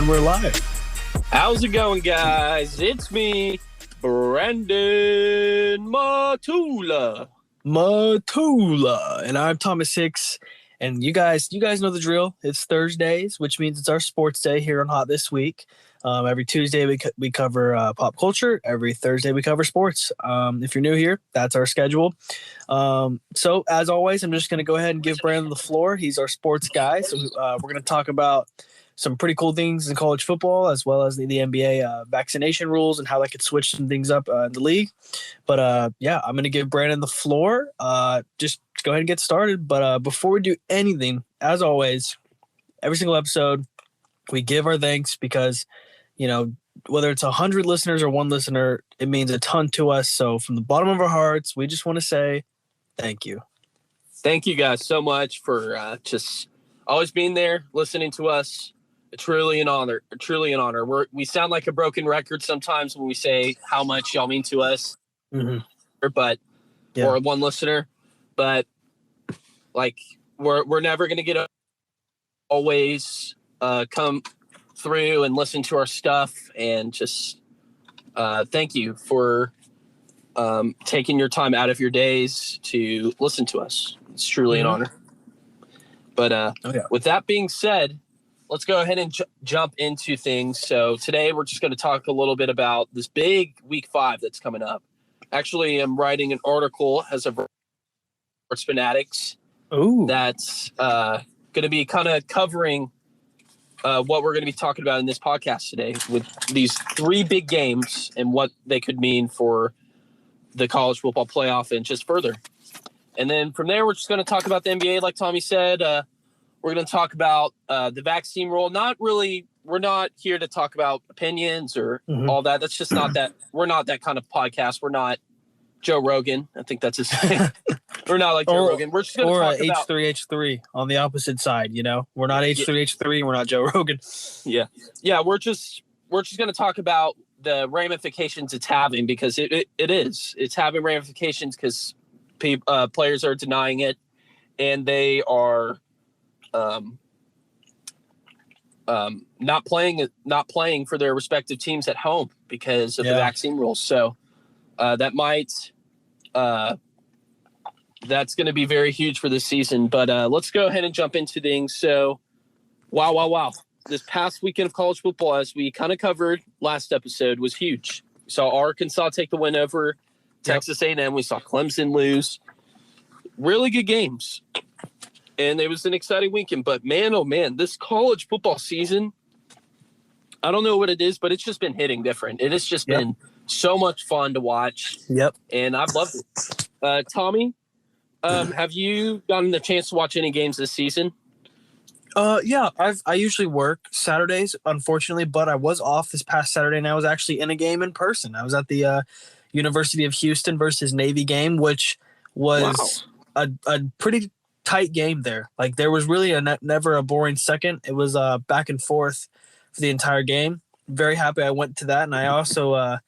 And we're live. How's it going, guys? It's me, Brandon Matula. And I'm Thomas Hicks. And you guys know the drill. It's Thursdays, which means it's our sports day here on Hot This Week. Every Tuesday we cover pop culture. Every Thursday we cover sports. If you're new here, that's our schedule. So as always, I'm just going to go ahead and give Brandon the floor. He's our sports guy. So we're going to talk about some pretty cool things in college football, as well as the NBA vaccination rules and how that could switch some things up in the league. But I'm going to give Brandon the floor. Just go ahead and get started. But before we do anything, as always, every single episode, we give our thanks because, whether it's 100 listeners or one listener, it means a ton to us. So from the bottom of our hearts, we just want to say thank you. Thank you guys so much for just always being there, listening to us. Truly an honor. We sound like a broken record sometimes when we say how much y'all mean to us, or one listener, but we're never going to get always come through and listen to our stuff, and just thank you for taking your time out of your days to listen to us. It's truly an honor. But with that being said, let's go ahead and jump into things. So today we're just going to talk a little bit about this big week 5 that's coming up. Actually, I'm writing an article as a sports fanatics. Ooh. That's going to be kind of covering what we're going to be talking about in this podcast today with these 3 big games and what they could mean for the college football playoff and just further. And then from there, we're just going to talk about the NBA, like Tommy said. We're going to talk about the vaccine rule. We're not here to talk about opinions or all that. That's just not that. We're not that kind of podcast. We're not Joe Rogan. I think that's his thing. We're not like Joe Rogan. We're just going to talk about H3H3 on the opposite side. We're not H3H3. We're not Joe Rogan. Yeah. We're just going to talk about the ramifications it's having, because it's having ramifications because players are denying it, and they are not playing for their respective teams at home because of the vaccine rules. So that's going to be very huge for this season. But let's go ahead and jump into things. So wow. This past weekend of college football, as we kind of covered last episode, was huge. We saw Arkansas take the win over Texas A&M. We saw Clemson lose. Really good games. And it was an exciting weekend. But, man, oh, man, this college football season, I don't know what it is, but it's just been hitting different. It has just been so much fun to watch. Yep. And I've loved it. Tommy, have you gotten the chance to watch any games this season? I usually work Saturdays, unfortunately, but I was off this past Saturday, and I was actually in a game in person. I was at the University of Houston versus Navy game, which was a pretty tight game there. Like, there was really never a boring second. It was back and forth for the entire game. Very happy I went to that, and I also I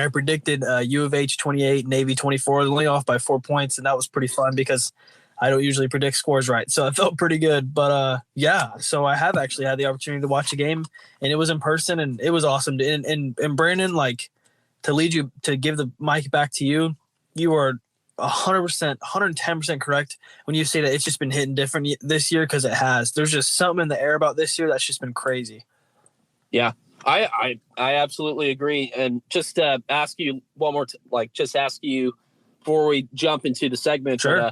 predicted U of H 28, Navy 24, only off by 4 points, and that was pretty fun because I don't usually predict scores right, so I felt pretty good. But so I have actually had the opportunity to watch a game, and it was in person, and it was awesome. And Brandon, to give the mic back to you, you are 100%, 110% correct when you say that it's just been hitting different this year, because it has. There's just something in the air about this year that's just been crazy. Yeah, I absolutely agree. And just ask you one more, ask you before we jump into the segment. Sure.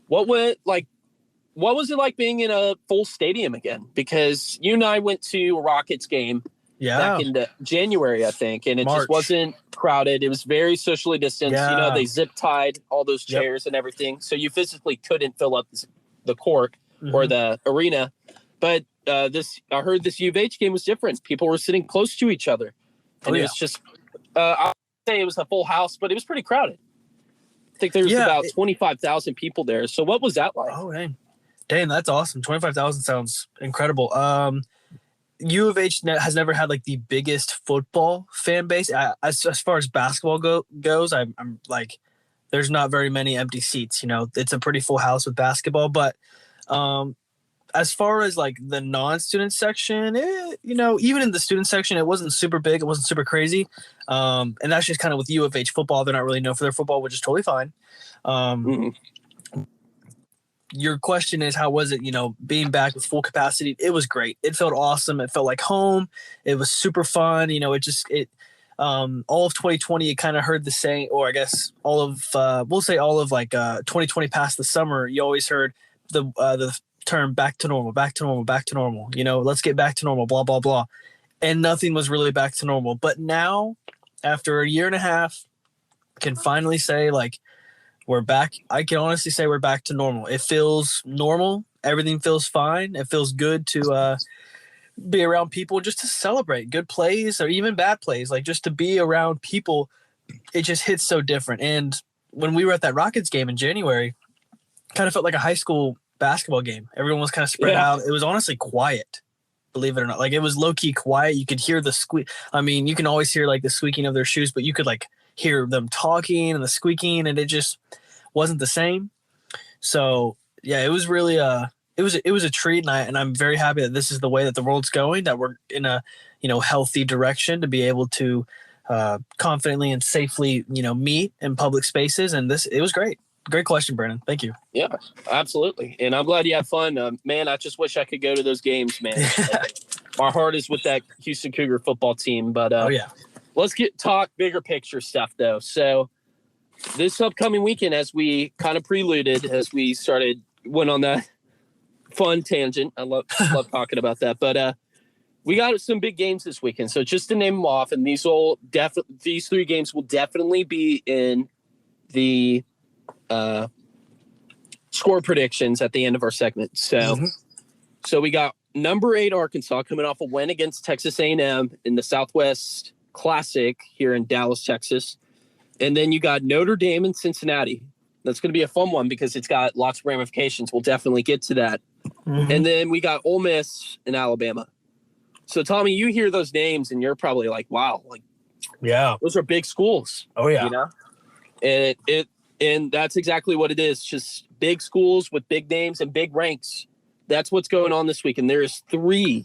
What was it like being in a full stadium again? Because you and I went to a Rockets game back in January, I think, and it just wasn't crowded. It was very socially distanced. Yeah. They zip tied all those chairs and everything, so you physically couldn't fill up the court or the arena. But I heard this U of H game was different. People were sitting close to each other, and it was just I would say it was a full house, but it was pretty crowded. I think there was about 25,000 people there. So what was that like? Oh, dang, that's awesome. 25,000 sounds incredible. U of H has never had the biggest football fan base. As far as basketball goes, I'm there's not very many empty seats. It's a pretty full house with basketball, but I as far as like the non-student section, even in the student section, it wasn't super big. It wasn't super crazy. And that's just kind of with U of H football. They're not really known for their football, which is totally fine. Your question is, how was it, being back with full capacity? It was great. It felt awesome. It felt like home. It was super fun. All of 2020, it kind of heard the saying, or I guess all of 2020 past the summer, you always heard the term back to normal, back to normal, back to normal. Let's get back to normal, blah, blah, blah. And nothing was really back to normal. But now, after a year and a half, I can finally say, like, we're back. I can honestly say we're back to normal. It feels normal. Everything feels fine. It feels good to be around people, just to celebrate good plays or even bad plays. Like, just to be around people, it just hits so different. And when we were at that Rockets game in January, kind of felt like a high school basketball game. Everyone was kind of spread out. It was honestly quiet, believe it or not. Like, it was low-key quiet. You could hear the squeak. I mean, you can always hear like the squeaking of their shoes, but you could like hear them talking and the squeaking, and it just wasn't the same. So yeah, it was really it was a treat, and I'm very happy that this is the way that the world's going, that we're in a healthy direction to be able to confidently and safely meet in public spaces. And it was great. Great question, Brandon. Thank you. Yeah, absolutely. And I'm glad you had fun. Man, I just wish I could go to those games, man. My heart is with that Houston Cougar football team. But let's talk bigger picture stuff, though. So this upcoming weekend, as we kind of preluded, as we went on that fun tangent. I love talking about that. But we got some big games this weekend. So just to name them off, and these three games will definitely be in the score predictions at the end of our segment. So we got number 8 Arkansas coming off a win against Texas A&M in the Southwest Classic here in Dallas, Texas. And then you got Notre Dame and Cincinnati. That's going to be a fun one because it's got lots of ramifications. We'll definitely get to that. And then we got Ole Miss and Alabama. So Tommy, you hear those names and you're probably like, wow, like, yeah, those are big schools. Oh yeah. And that's exactly what it is. Just big schools with big names and big ranks. That's what's going on this week. And there's 3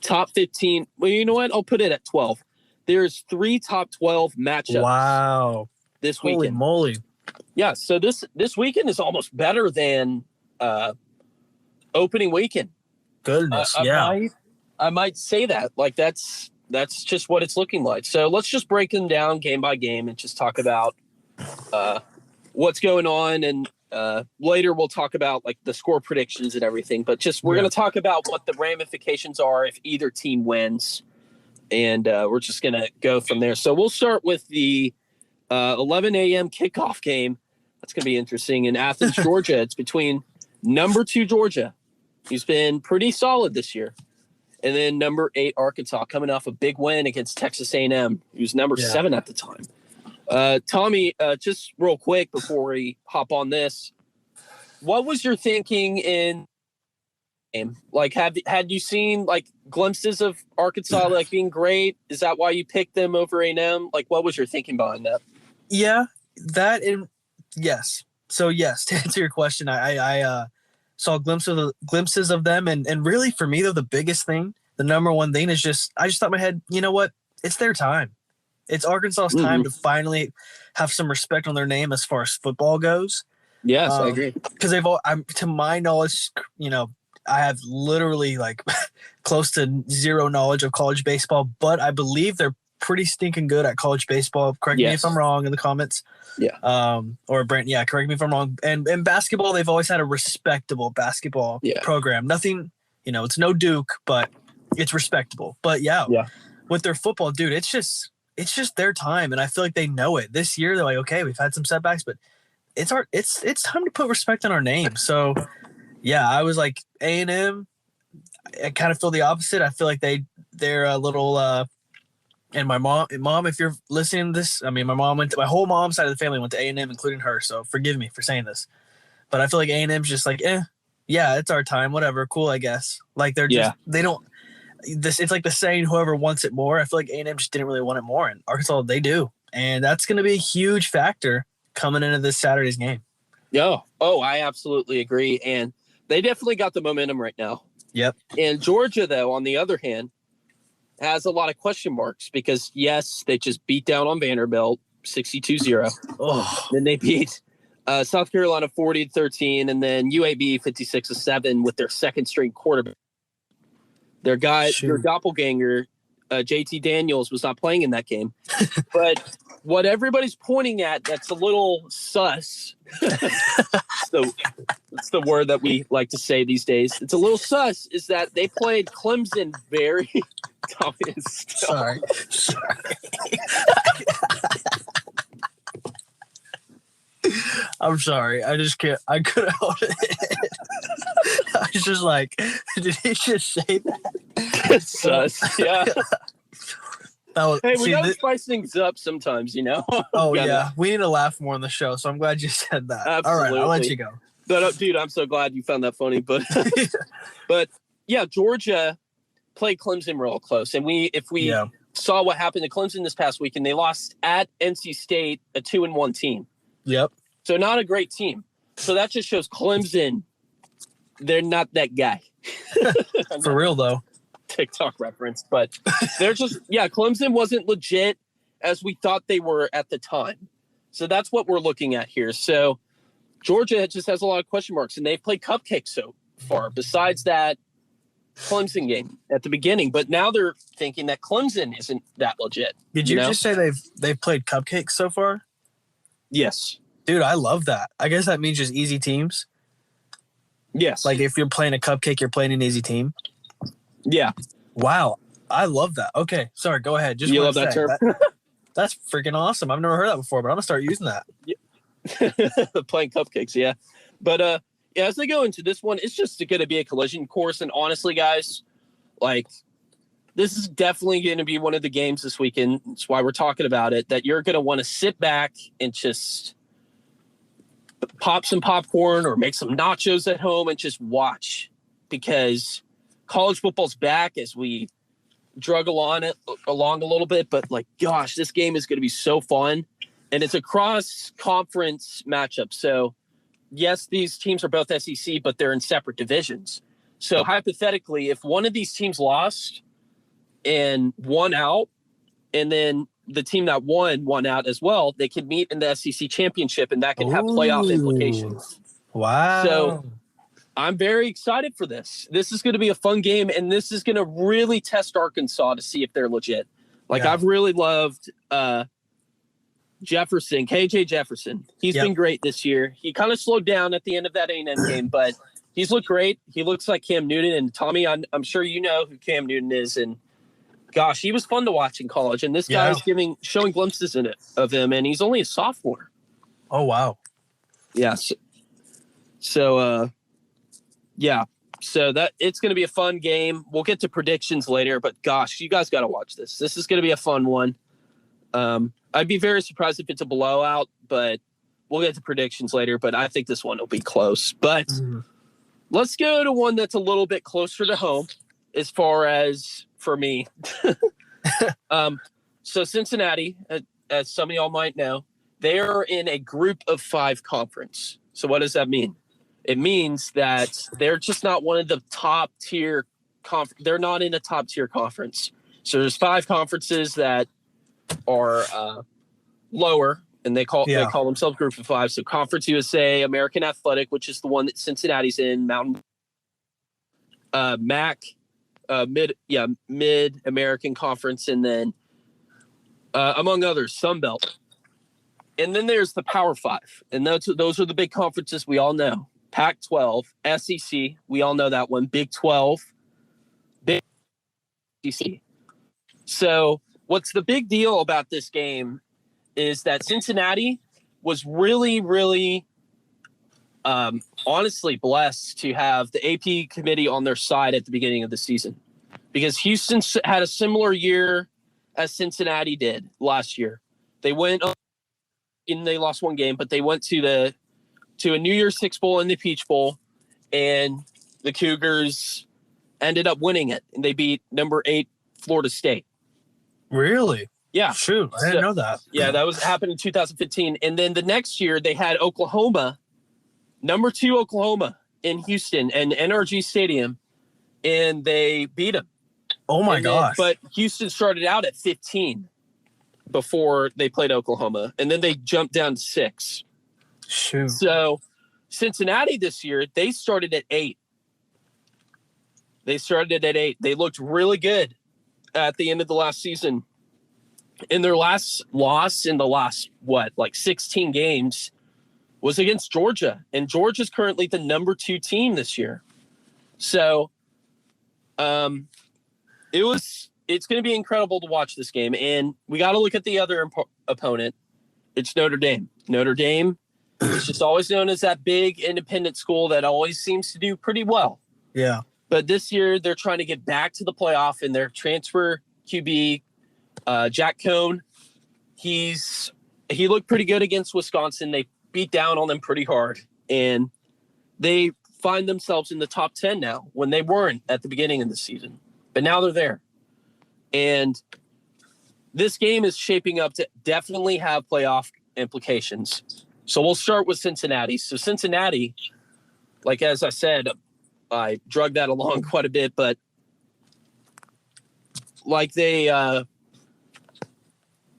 top 15. Well, you know what? I'll put it at 12. There's 3 top 12 matchups. Wow. This weekend. Holy moly. Yeah. So this weekend is almost better than opening weekend. Goodness. I might say that. Like, that's just what it's looking like. So let's just break them down game by game and just talk about what's going on, and later we'll talk about like the score predictions and everything, but we're going to talk about what the ramifications are if either team wins, and we're just going to go from there. So we'll start with the 11 a.m. kickoff game. That's going to be interesting in Athens, Georgia. It's between number 2 Georgia, who's been pretty solid this year, and then number 8 Arkansas, coming off a big win against Texas A&M, who's number 7 at the time. Tommy, just real quick before we hop on this, what was your thinking in game? Like, had you seen like glimpses of Arkansas like being great? Is that why you picked them over A&M? Like, what was your thinking behind that? Yeah, yes. So yes, to answer your question, I saw glimpses of them, and really for me though, the biggest thing, the number one thing is I just thought in my head, you know what? It's their time. It's Arkansas's time to finally have some respect on their name as far as football goes. Yes, I agree. Because to my knowledge, I have literally like close to zero knowledge of college baseball, but I believe they're pretty stinking good at college baseball. Correct me if I'm wrong in the comments. Yeah. Or Brent, correct me if I'm wrong. And in basketball, they've always had a respectable basketball program. Nothing, it's no Duke, but it's respectable. But with their football, dude, it's just their time, and I feel like they know it. This year, they're like, okay, we've had some setbacks, but it's time to put respect on our name. So, I was like A&M. I kind of feel the opposite. I feel like they're a little. And my mom, if you're listening to this, I mean, my whole mom's side of the family went to A&M, including her. So forgive me for saying this, but I feel like A&M's just like, it's our time, whatever, cool, I guess. Like they're just they don't. It's like the saying, whoever wants it more. I feel like A&M just didn't really want it more, and Arkansas, they do. And that's going to be a huge factor coming into this Saturday's game. Oh, I absolutely agree. And They definitely got the momentum right now. Yep. And Georgia, though, on the other hand, has a lot of question marks because, yes, they just beat down on Vanderbilt 62-0. Oh, Then they beat South Carolina 40-13, and then UAB 56-7 with their second-string quarterback. Their doppelganger, JT Daniels, was not playing in that game. But what everybody's pointing at that's a little sus. That's the word that we like to say these days. It's a little sus is that they played Clemson very dominant. Sorry. I'm sorry. I just can't. I couldn't hold it. I was just like, did he just say that? Sus. Yeah. Hey, we gotta spice things up sometimes, you know? Oh, yeah. We need to laugh more on the show, so I'm glad you said that. Absolutely. All right, I'll let you go. But, dude, I'm so glad you found that funny. But, yeah, Georgia played Clemson real close. And if we saw what happened to Clemson this past weekend, they lost at NC State, a 2-1 team. Yep. So not a great team. So that just shows Clemson, they're not that guy. For real, though. TikTok reference, but they're just Clemson wasn't legit as we thought they were at the time. So that's what we're looking at here. So Georgia just has a lot of question marks, and they've played cupcakes so far besides that Clemson game at the beginning. But now they're thinking that Clemson isn't that legit. Did you just say they've played cupcakes so far? Yes. Dude, I love that. I guess that means just easy teams. Yes. Like if you're playing a cupcake, you're playing an easy team. Yeah. Wow. I love that. Okay. Sorry. Go ahead. Just you love that term? That's freaking awesome. I've never heard that before, but I'm going to start using that. Yeah. Playing cupcakes. Yeah. But as they go into this one, it's just going to be a collision course. And honestly, guys, like this is definitely going to be one of the games this weekend. That's why we're talking about it, that you're going to want to sit back and just pop some popcorn or make some nachos at home and just watch, because college football's back as we drug along a little bit. But, like, gosh, this game is going to be so fun. And it's a cross-conference matchup. So, yes, these teams are both SEC, but they're in separate divisions. So, hypothetically, if one of these teams lost and won out, and then the team that won out as well, they could meet in the SEC championship, and that could have playoff implications. Wow. So I'm very excited for this. This is going to be a fun game, and this is going to really test Arkansas to see if they're legit. Like, I've really loved Jefferson, KJ Jefferson. He's been great this year. He kind of slowed down at the end of that A&M game, but he's looked great. He looks like Cam Newton. And Tommy, I'm sure you know who Cam Newton is, and gosh, he was fun to watch in college. And this guy's showing glimpses of him, and he's only a sophomore. Oh, wow. Yeah. So that it's going to be a fun game. We'll get to predictions later, but gosh, you guys got to watch this. This is going to be a fun one. I'd be very surprised if it's a blowout, but we'll get to predictions later. But I think this one will be close. But let's go to one that's a little bit closer to home as far as for me. So Cincinnati, as some of y'all might know, they are in a group of 5 conference. So what does that mean? It means that they're just not one of the top tier they're not in a top tier conference. So there's 5 conferences that are lower, and they call themselves group of 5. So Conference USA, American Athletic, which is the one that Cincinnati's in, Mountain MAC, Mid American Conference, and then among others, Sun Belt. And then there's the Power 5, and those are the big conferences we all know. Pac-12, SEC, we all know that one. Big 12, Big SEC. So what's the big deal about this game is that Cincinnati was really, really honestly blessed to have the AP committee on their side at the beginning of the season, because Houston had a similar year as Cincinnati did last year. They went and they lost one game, but they went to a New Year's Six Bowl and the Peach Bowl, and the Cougars ended up winning it, and they beat number 8 Florida State. Really? Yeah. Shoot, I didn't know that. Yeah, that happened in 2015. And then the next year they had Oklahoma, number 2 Oklahoma, in Houston and NRG Stadium, and they beat them. Oh my gosh! But Houston started out at 15 before they played Oklahoma, and then they jumped down to 6. Shoot. So Cincinnati this year, they started at 8. They looked really good at the end of the last season. And their last loss in the last, 16 games was against Georgia. And Georgia's currently the number 2 team this year. So it's going to be incredible to watch this game. And we got to look at the other opponent. It's Notre Dame. Notre Dame is just always known as that big independent school that always seems to do pretty well. Yeah. But this year they're trying to get back to the playoff, and their transfer QB, Jack Cohn, he looked pretty good against Wisconsin. They beat down on them pretty hard, and they find themselves in the top 10 now when they weren't at the beginning of the season. But now they're there. And this game is shaping up to definitely have playoff implications. So we'll start with Cincinnati. So Cincinnati, like as I said, I drug that along quite a bit, but like they're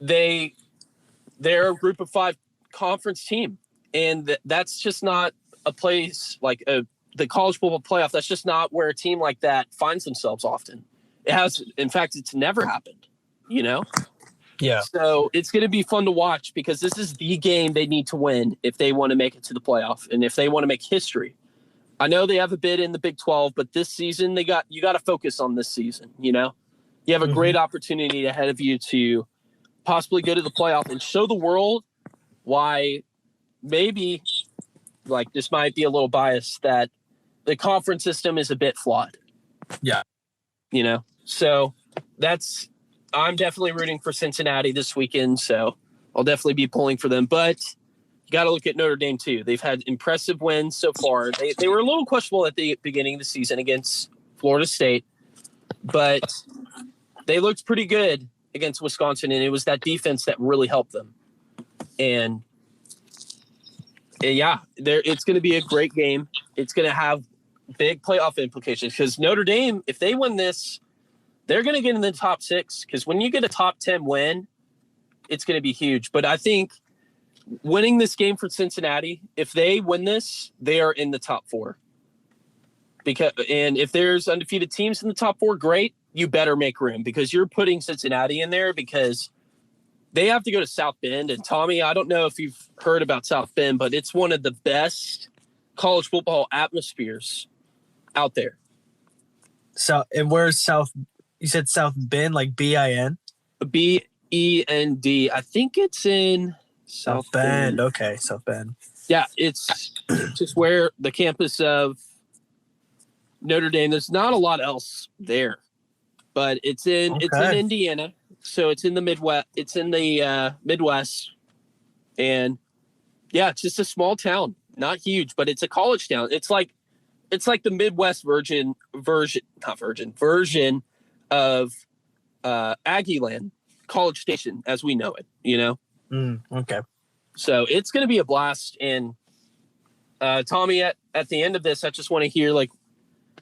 a group of 5 conference team, and that's just not a place like the college football playoff. That's just not where a team like that finds themselves often. It has, in fact, it's never happened, Yeah. So it's going to be fun to watch because this is the game they need to win if they want to make it to the playoff and if they want to make history. I know they have a bid in the Big 12, but this season you got to focus on this season. You have a great opportunity ahead of you to possibly go to the playoff and show the world why maybe, like, this might be a little biased, that the conference system is a bit flawed. Yeah. So I'm definitely rooting for Cincinnati this weekend. So I'll definitely be pulling for them, but you got to look at Notre Dame too. They've had impressive wins so far. They were a little questionable at the beginning of the season against Florida State, but they looked pretty good against Wisconsin, and it was that defense that really helped them. And yeah, it's going to be a great game. It's going to have big playoff implications because Notre Dame, if they win this, they're going to get in the top 6 because when you get a top 10 win, it's going to be huge. But I think winning this game for Cincinnati, if they win this, they are in the top 4. And if there's undefeated teams in the top 4, great. You better make room because you're putting Cincinnati in there because they have to go to South Bend. And Tommy, I don't know if you've heard about South Bend, but it's one of the best college football atmospheres out there. So, and where's South? You said South Bend, like BIN? BEND. I think it's in South Bend. Okay, South Bend. Yeah, it's just where the campus of Notre Dame. There's not a lot else there, but it's in Indiana, so it's in the Midwest. It's in the Midwest, and yeah, it's just a small town, not huge, but it's a college town. It's like the Midwest version of Aggieland, College Station, as we know it. Okay. So it's going to be a blast. And Tommy, at the end of this, I just want to hear like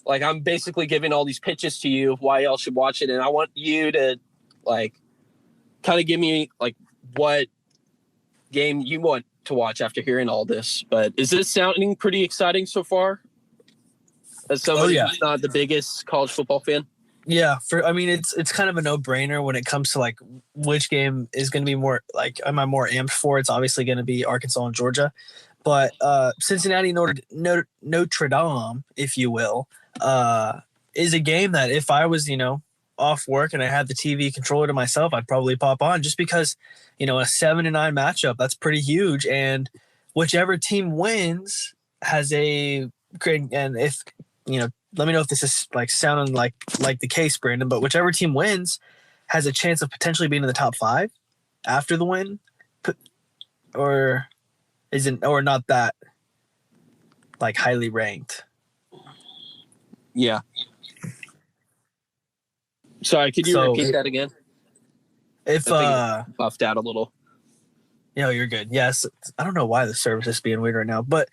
I'm basically giving all these pitches to you of why y'all should watch it, and I want you to kind of give me what game you want to watch after hearing all this. But is this sounding pretty exciting so far? As somebody who's not the biggest college football fan. Yeah, it's kind of a no-brainer when it comes to which game is going to be more am I more amped for? It's obviously going to be Arkansas and Georgia, but Cincinnati Notre Dame, if you will, is a game that if I was off work and I had the TV controller to myself, I'd probably pop on just because a 7-9 matchup, that's pretty huge, and whichever team wins has a great, and if let me know if this is sounding like the case, Brandon, but whichever team wins has a chance of potentially being in the top 5 after the win, or not that highly ranked. Yeah. Sorry, could you repeat that again? If buffed out a little. You're good. Yes, I don't know why the service is being weird right now, but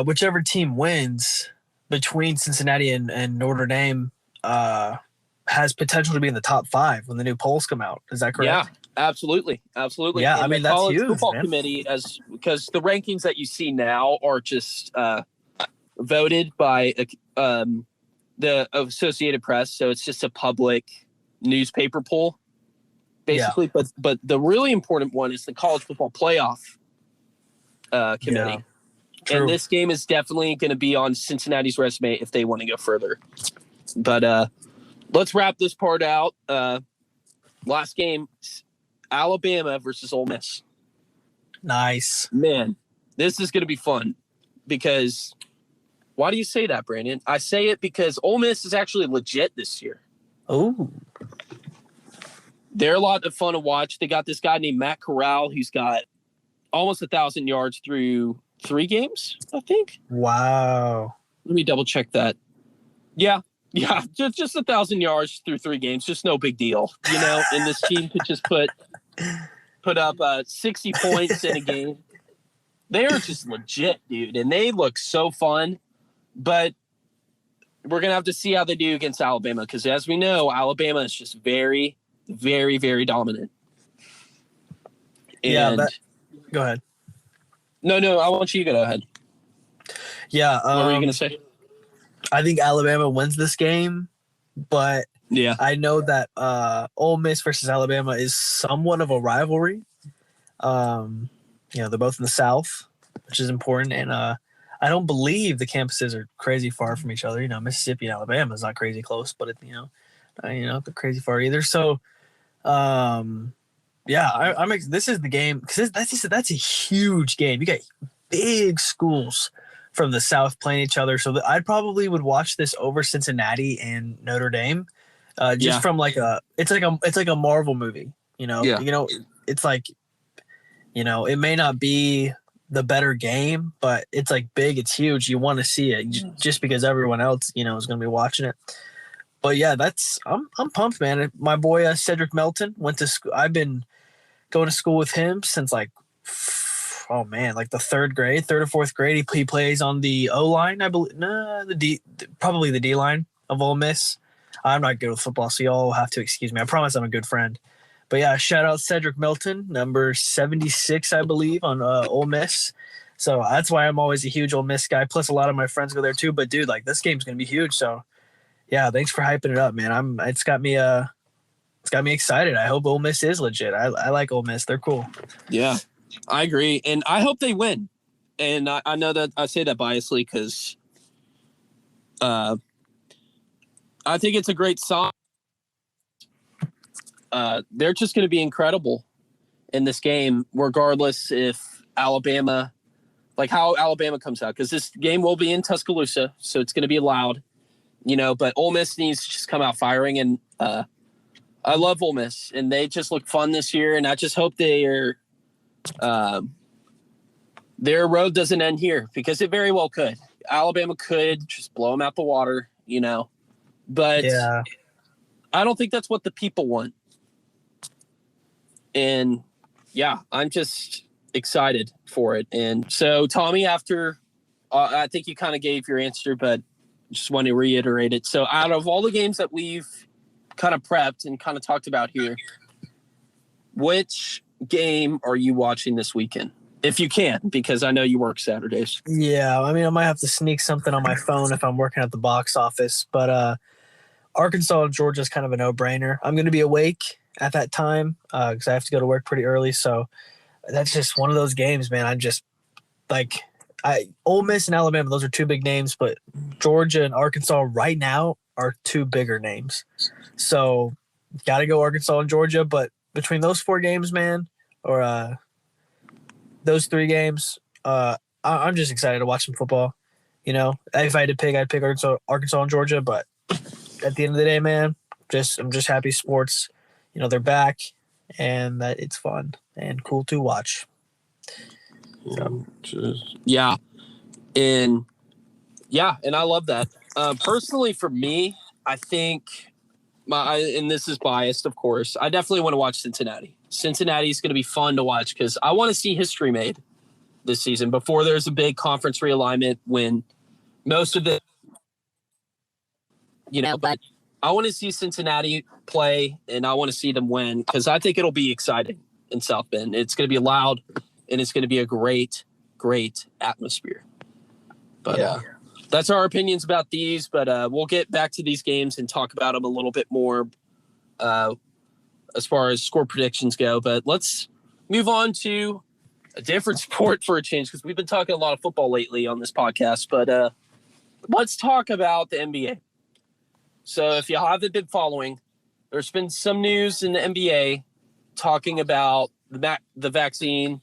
whichever team wins between Cincinnati and Notre Dame has potential to be in the top 5 when the new polls come out. Is that correct? Yeah, absolutely. Absolutely. Yeah, and I mean, the that's college huge, football man. committee, because the rankings that you see now are just voted by the Associated Press. So it's just a public newspaper poll, basically. Yeah. But the really important one is the college football playoff committee. Yeah. True. And this game is definitely going to be on Cincinnati's resume if they want to go further. But let's wrap this part out. Last game, Alabama versus Ole Miss. Nice. Man, this is going to be fun because why do you say that, Brandon? I say it because Ole Miss is actually legit this year. Oh. They're a lot of fun to watch. They got this guy named Matt Corral who's got almost 1,000 yards through 3 games, I think. Wow. Let me double check that. Yeah, just 1,000 yards through 3 games, just no big deal, And this team could just put up 60 points in a game. They are just legit, dude, and they look so fun. But we're gonna have to see how they do against Alabama because, as we know, Alabama is just very, very, very dominant. And go ahead. No, I want you to go ahead. Yeah. What were you gonna say? I think Alabama wins this game, but yeah, I know that Ole Miss versus Alabama is somewhat of a rivalry. They're both in the South, which is important, and I don't believe the campuses are crazy far from each other. Mississippi and Alabama is not crazy close, but they're crazy far either. So, this is the game because that's a huge game. You got big schools from the South playing each other. So I probably would watch this over Cincinnati and Notre Dame, from it's like a Marvel movie. It's like, it may not be the better game, but it's like big, it's huge. You want to see it just because everyone else, is going to be watching it. But yeah, I'm pumped, man. My boy Cedric Melton went to school. I've been going to school with him since like the third or fourth grade. He plays on the O line, I believe. Probably the D line of Ole Miss. I'm not good with football, so y'all have to excuse me. I promise I'm a good friend. But yeah, shout out Cedric Milton, number 76, I believe, on Ole Miss. So that's why I'm always a huge Ole Miss guy. Plus, a lot of my friends go there too. But dude, this game's gonna be huge. So yeah, thanks for hyping it up, man. It's got me excited. I hope Ole Miss is legit. I like Ole Miss. They're cool. Yeah, I agree, and I hope they win. And I know that I say that biasly because I think it's a great song. They're just going to be incredible in this game, regardless if Alabama, how Alabama comes out, because this game will be in Tuscaloosa, so it's going to be loud, but Ole Miss needs to just come out firing. And I love Ole Miss, and they just look fun this year. And I just hope their road doesn't end here, because it very well could. Alabama could just blow them out the water, but yeah. I don't think that's what the people want. And yeah, I'm just excited for it. And so, Tommy, after I think you kind of gave your answer, but just want to reiterate it. So out of all the games that we've kind of prepped and kind of talked about here, which game are you watching this weekend? If you can, because I know you work Saturdays. Yeah, I mean, I might have to sneak something on my phone if I'm working at the box office. But Arkansas and Georgia is kind of a no-brainer. I'm going to be awake at that time because I have to go to work pretty early. So that's just one of those games, man. I'm just Ole Miss and Alabama, those are 2 big names, but Georgia and Arkansas right now are 2 bigger names. So got to go Arkansas and Georgia. But between those 4 games, man, or those 3 games, I'm just excited to watch some football. If I had to pick, I'd pick Arkansas and Georgia. But at the end of the day, man, I'm just happy sports, they're back and that it's fun and cool to watch. So. Yeah. And I love that. Personally, for me, I think and this is biased, of course, I definitely want to watch Cincinnati. Cincinnati is going to be fun to watch because I want to see history made. this season before there's a big conference realignment when most of the, but I want to see Cincinnati play and I want to see them win because I think it'll be exciting in South Bend. It's going to be loud and it's going to be a great, great atmosphere. But that's our opinions about these, but we'll get back to these games and talk about them a little bit more as far as score predictions go. But let's move on to a different sport for a change because we've been talking a lot of football lately on this podcast. But let's talk about the NBA. So if you haven't been following, there's been some news in the NBA talking about the vaccine,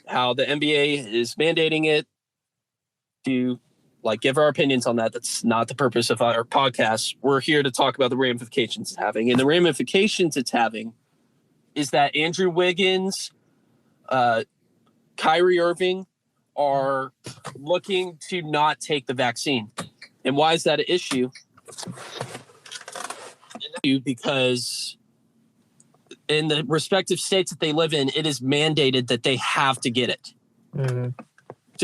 how the NBA is mandating it to give our opinions on that. That's not the purpose of our podcast. We're here to talk about the ramifications it's having. And the ramifications it's having is that Andrew Wiggins, Kyrie Irving are looking to not take the vaccine. And why is that an issue? Because in the respective states that they live in, it is mandated that they have to get it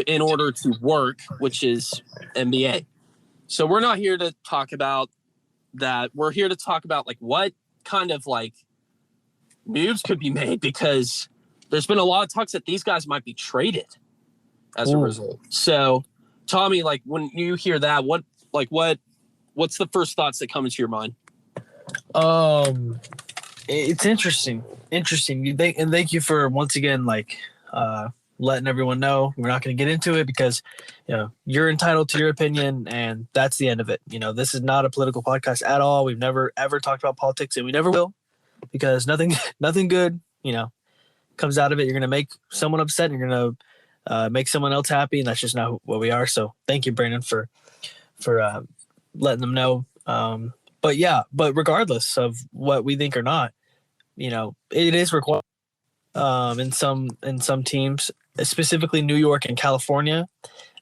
in order to work, which is NBA. So we're not here to talk about that. We're here to talk about what kind of moves could be made because there's been a lot of talks that these guys might be traded as a result. So Tommy, when you hear that, what's the first thoughts that come into your mind? It's interesting. And thank you for once again, letting everyone know. We're not going to get into it because, you're entitled to your opinion and that's the end of it. This is not a political podcast at all. We've never, ever talked about politics and we never will because nothing good, comes out of it. You're going to make someone upset and you're going to make someone else happy. And that's just not what we are. So thank you, Brandon, for letting them know. But regardless of what we think or not, it is required in some teams, specifically New York and California.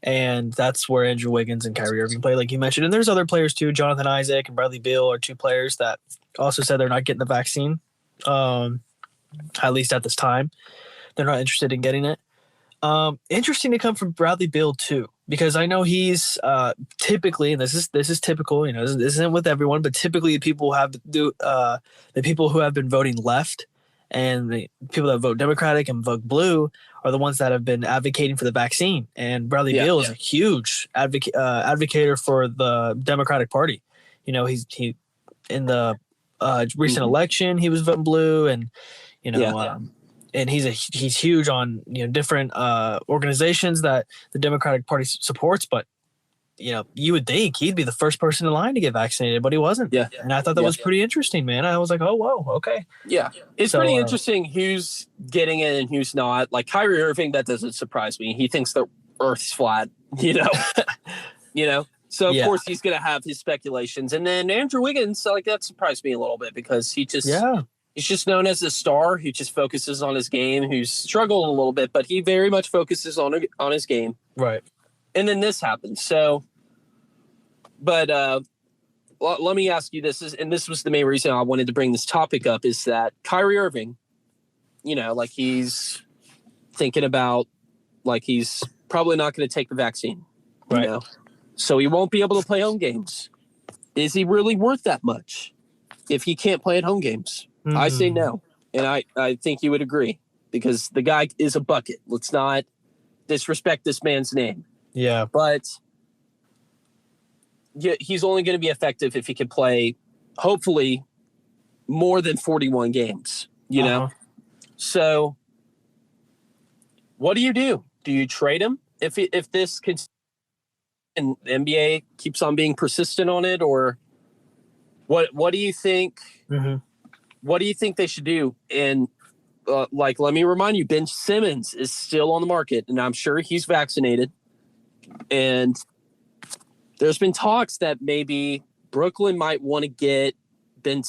And that's where Andrew Wiggins and Kyrie Irving play, like you mentioned. And there's other players too. Jonathan Isaac and Bradley Beal are two players that also said they're not getting the vaccine, at least at this time. They're not interested in getting it. Interesting to come from Bradley Beal too, because I know he's typically, and this is typical, this isn't with everyone, but typically the people who have been voting left and the people that vote Democratic and vote blue are the ones that have been advocating for the vaccine. And Bradley Beal is a huge advocator for the Democratic Party. He in the recent election he was voting blue, and and he's huge on different organizations that the Democratic Party supports. But you would think he'd be the first person in line to get vaccinated, but he wasn't. Yeah, and I thought that was pretty interesting, man. I was like, oh, whoa, okay. Yeah, it's pretty interesting who's getting it and who's not. Like Kyrie Irving, that doesn't surprise me. He thinks the Earth's flat. So of course he's gonna have his speculations. And then Andrew Wiggins, that surprised me a little bit because he just he's just known as a star who just focuses on his game, who's struggled a little bit, but he very much focuses on his game. Right. And then this happens. So, but let me ask you this, this was the main reason I wanted to bring this topic up, is that Kyrie Irving, he's thinking about, he's probably not going to take the vaccine. Right. So he won't be able to play home games. Is he really worth that much if he can't play at home games? I say no. And I think you would agree because the guy is a bucket. Let's not disrespect this man's name. Yeah. But he's only going to be effective if he can play, hopefully, more than 41 games, So what do you do? Do you trade him if this and the NBA keeps on being persistent on it, or what do you think? Mm-hmm. What do you think they should do? And let me remind you, Ben Simmons is still on the market, and I'm sure he's vaccinated. And there's been talks that maybe Brooklyn might want to get Ben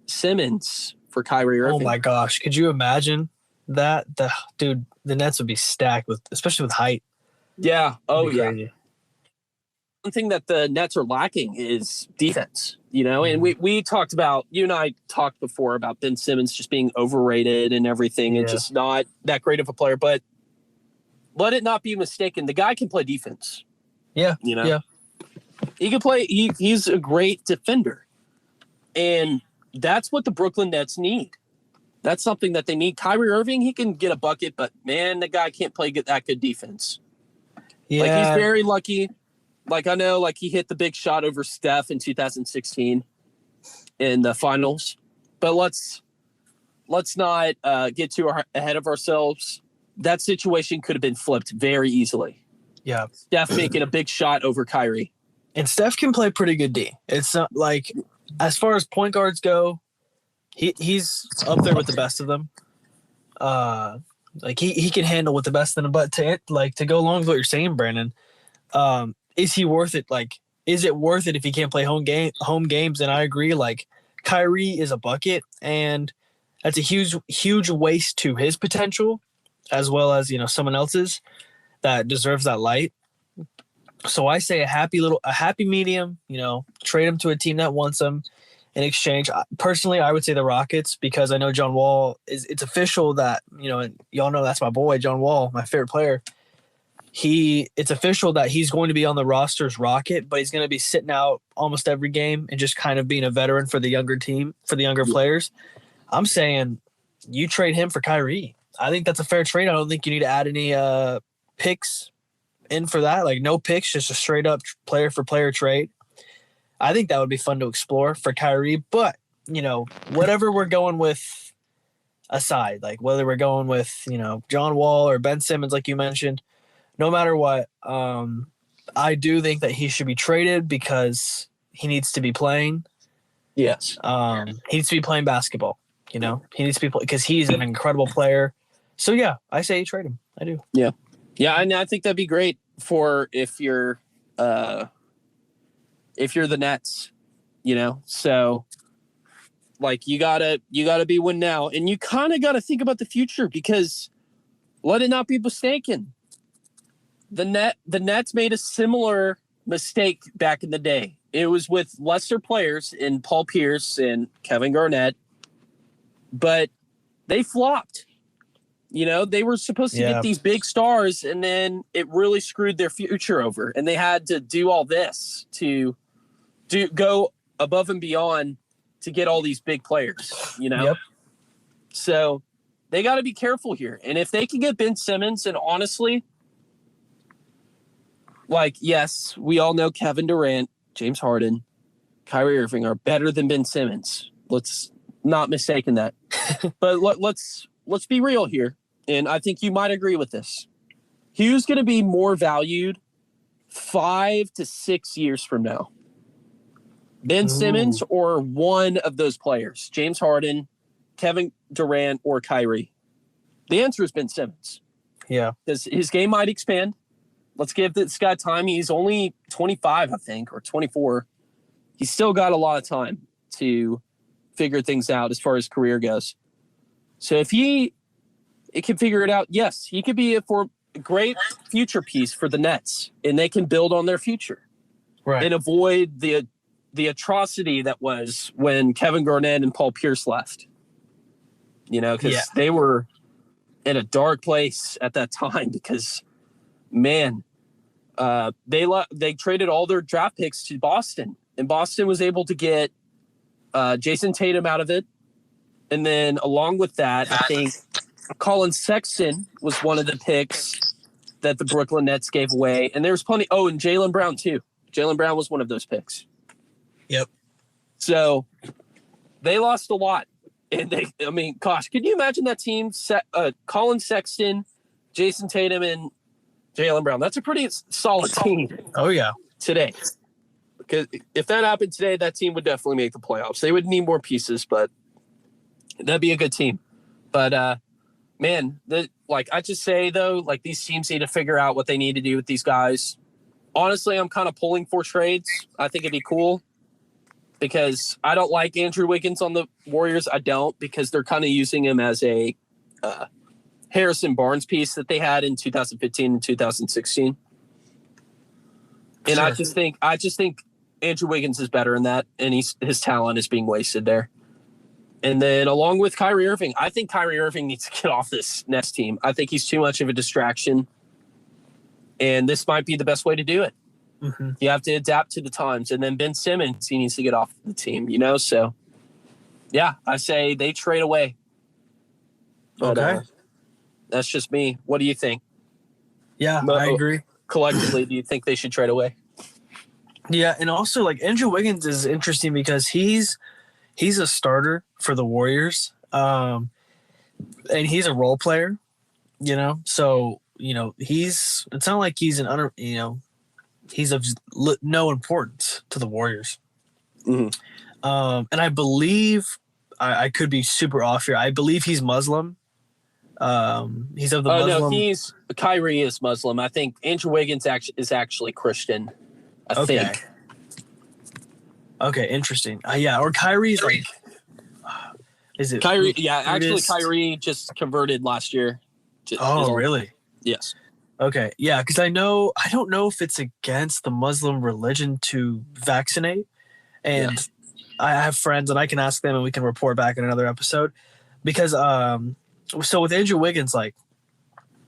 Simmons for Kyrie Irving. Oh my gosh, could you imagine that? The Nets would be stacked especially with height. Yeah. Oh yeah. One thing that the Nets are lacking is defense, and we talked about, you and I talked before about Ben Simmons just being overrated and everything and just not that great of a player. But let it not be mistaken. The guy can play defense. Yeah. Yeah. He can play. He's a great defender. And that's what the Brooklyn Nets need. That's something that they need. Kyrie Irving, he can get a bucket, but man, the guy can't play that good defense. Yeah. Like, he's very lucky. Like, I know, like, he hit the big shot over Steph in 2016 in the finals. But let's not get too ahead of ourselves. That situation could have been flipped very easily. Yeah. Steph making a big shot over Kyrie. And Steph can play pretty good D. It's not like, as far as point guards go, he's up there with the best of them. Like, he can handle with the best of them. But to go along with what you're saying, Brandon, is he worth it? Like, is it worth it if he can't play home games? And I agree. Like, Kyrie is a bucket, and that's a huge waste to his potential, as well as, someone else's that deserves that light. So I say a happy medium. Trade him to a team that wants him in exchange. Personally, I would say the Rockets, because I know John Wall it's official that, and y'all know that's my boy, John Wall, my favorite player. It's official that he's going to be on the roster's Rocket, but he's going to be sitting out almost every game and just kind of being a veteran for the younger team, for the younger players. I'm saying you trade him for Kyrie. I think that's a fair trade. I don't think you need to add any picks in for that. Like, no picks, just a straight up player for player trade. I think that would be fun to explore for Kyrie. But, whatever we're going with aside, like whether we're going with, John Wall or Ben Simmons, like you mentioned, no matter what, I do think that he should be traded because he needs to be playing. Yes. He needs to be playing basketball. He needs to be because he's an incredible player. So, yeah, I say you trade him. I do. Yeah. Yeah, and I think that'd be great for if you're the Nets, So, like, you gotta be win now, and you kind of gotta think about the future, because let it not be mistaken. The Nets made a similar mistake back in the day. It was with lesser players in Paul Pierce and Kevin Garnett, but they flopped. They were supposed to get these big stars, and then it really screwed their future over. And they had to do all this to go above and beyond to get all these big players, Yep. So they got to be careful here. And if they can get Ben Simmons, and honestly, like, yes, we all know Kevin Durant, James Harden, Kyrie Irving are better than Ben Simmons. Let's not mistaken that. But let's be real here. And I think you might agree with this. Who's going to be more valued 5 to 6 years from now? Ben Simmons or one of those players? James Harden, Kevin Durant, or Kyrie? The answer is Ben Simmons. Yeah. Because his game might expand. Let's give this guy time. He's only 25, I think, or 24. He's still got a lot of time to figure things out as far as career goes. So if he can figure it out, yes, he could be a great future piece for the Nets, and they can build on their future, right, and avoid the atrocity that was when Kevin Garnett and Paul Pierce left. Because they were in a dark place at that time. Because, man, they traded all their draft picks to Boston, and Boston was able to get Jason Tatum out of it. And then along with that, I think Colin Sexton was one of the picks that the Brooklyn Nets gave away. And there's plenty. Oh, and Jaylen Brown too. Jaylen Brown was one of those picks. Yep. So they lost a lot. And gosh, could you imagine that team? Colin Sexton, Jason Tatum, and Jaylen Brown. That's a pretty solid team. Oh, yeah. Today. Because if that happened today, that team would definitely make the playoffs. They would need more pieces, but that'd be a good team. But, man, I just say, though, like, these teams need to figure out what they need to do with these guys. Honestly, I'm kind of pulling for trades. I think it'd be cool. Because I don't like Andrew Wiggins on the Warriors. I don't, because they're kind of using him as a Harrison Barnes piece that they had in 2015 and 2016. And sure. I just think Andrew Wiggins is better in that, and his talent is being wasted there. And then along with Kyrie Irving, I think Kyrie Irving needs to get off this Nets team. I think he's too much of a distraction. And this might be the best way to do it. Mm-hmm. You have to adapt to the times. And then Ben Simmons, he needs to get off the team, So, yeah, I say they trade away. But, Okay. that's just me. What do you think? Yeah, I agree. Collectively, do you think they should trade away? Yeah, and also like Andrew Wiggins is interesting because he's a starter for the Warriors, and he's a role player, So it's not like he's he's of no importance to the Warriors. Mm-hmm. And I believe I could be super off here. I believe he's Muslim. He's of the Muslim. No, Kyrie is Muslim. I think Andrew Wiggins is actually Christian. I think. Okay, interesting. Yeah, or Kyrie's like. Is it Kyrie? Yeah, actually, Kyrie just converted last year. Really? Yes. Okay, yeah, because I don't know if it's against the Muslim religion to vaccinate, and I have friends and I can ask them and we can report back in another episode, because so with Andrew Wiggins, like,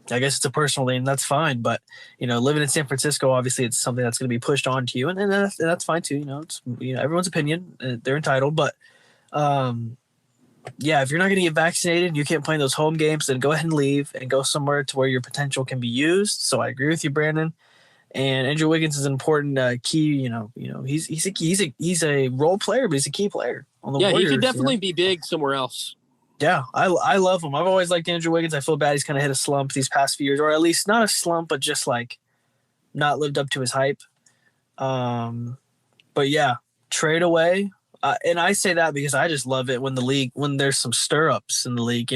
I guess it's a personal thing, that's fine, but living in San Francisco, obviously it's something that's going to be pushed onto you, and that's fine too. It's everyone's opinion, they're entitled, but yeah, if you're not going to get vaccinated and you can't play in those home games, then go ahead and leave and go somewhere to where your potential can be used. So I agree with you, Brandon. And Andrew Wiggins is an important key. He's a role player, but he's a key player on the Warriors. He could definitely be big somewhere else. Yeah, I love him. I've always liked Andrew Wiggins. I feel bad he's kind of hit a slump these past few years, or at least not a slump, but just like not lived up to his hype. But yeah, trade away. And I say that because I just love it when there's some stir-ups in the league,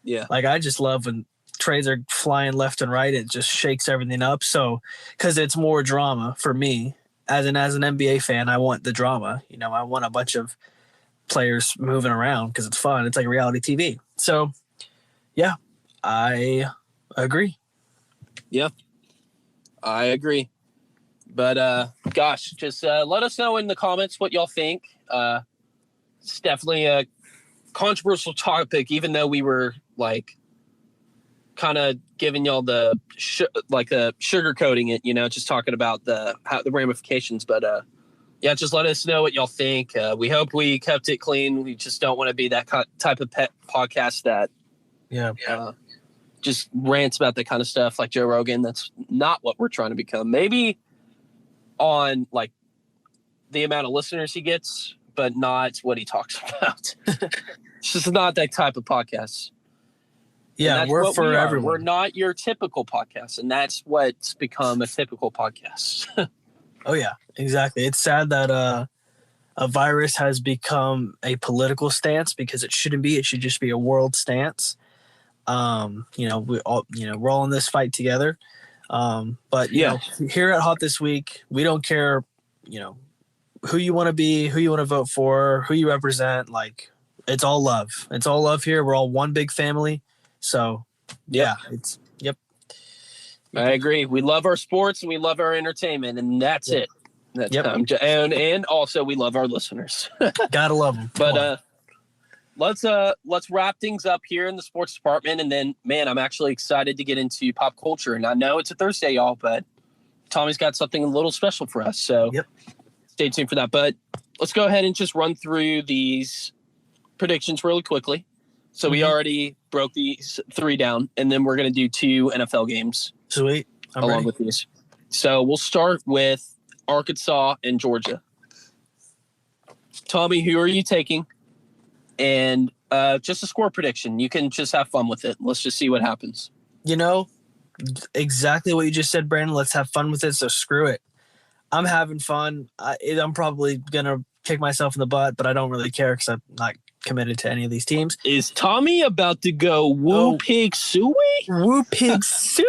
Yeah. Like, I just love when trades are flying left and right. It just shakes everything up. So, because it's more drama for me. As an NBA fan, I want the drama. I want a bunch of players moving around because it's fun. It's like reality TV. So, yeah, I agree. Yeah, I agree. But, gosh, just let us know in the comments what y'all think. It's definitely a controversial topic, even though we were, like, kind of giving y'all the sugarcoating it, just talking about the ramifications. But, yeah, just let us know what y'all think. We hope we kept it clean. We just don't want to be that type of pet podcast that just rants about that kind of stuff like Joe Rogan. That's not what we're trying to become. Maybe on like the amount of listeners he gets, but not what he talks about. It's just not that type of podcast. Yeah, we're for everyone. We're not your typical podcast, and that's what's become a typical podcast. Oh yeah, exactly. It's sad that a virus has become a political stance because it shouldn't be. It should just be a world stance. We all, we're all in this fight together. But here at Hot This Week, we don't care, who you want to be, who you want to vote for, who you represent. Like, it's all love. It's all love here. We're all one big family. So yeah, I agree. We love our sports and we love our entertainment, and that's it. And also we love our listeners. Gotta love them. But let's wrap things up here in the sports department, and then, man, I'm actually excited to get into pop culture. And I know it's a Thursday, y'all, but Tommy's got something a little special for us. So stay tuned for that. But let's go ahead and just run through these predictions really quickly. So we already broke these 3 down, and then we're going to do 2 NFL games. Sweet. I'm along ready. With these. So we'll start with Arkansas and Georgia. Tommy, who are you taking? And just a score prediction. You can just have fun with it. Let's just see what happens. Exactly what you just said, Brandon. Let's have fun with it. So screw it. I'm having fun. I'm probably going to kick myself in the butt, but I don't really care because I'm not committed to any of these teams. Is Tommy about to go woo pig suey? Woo pig suey.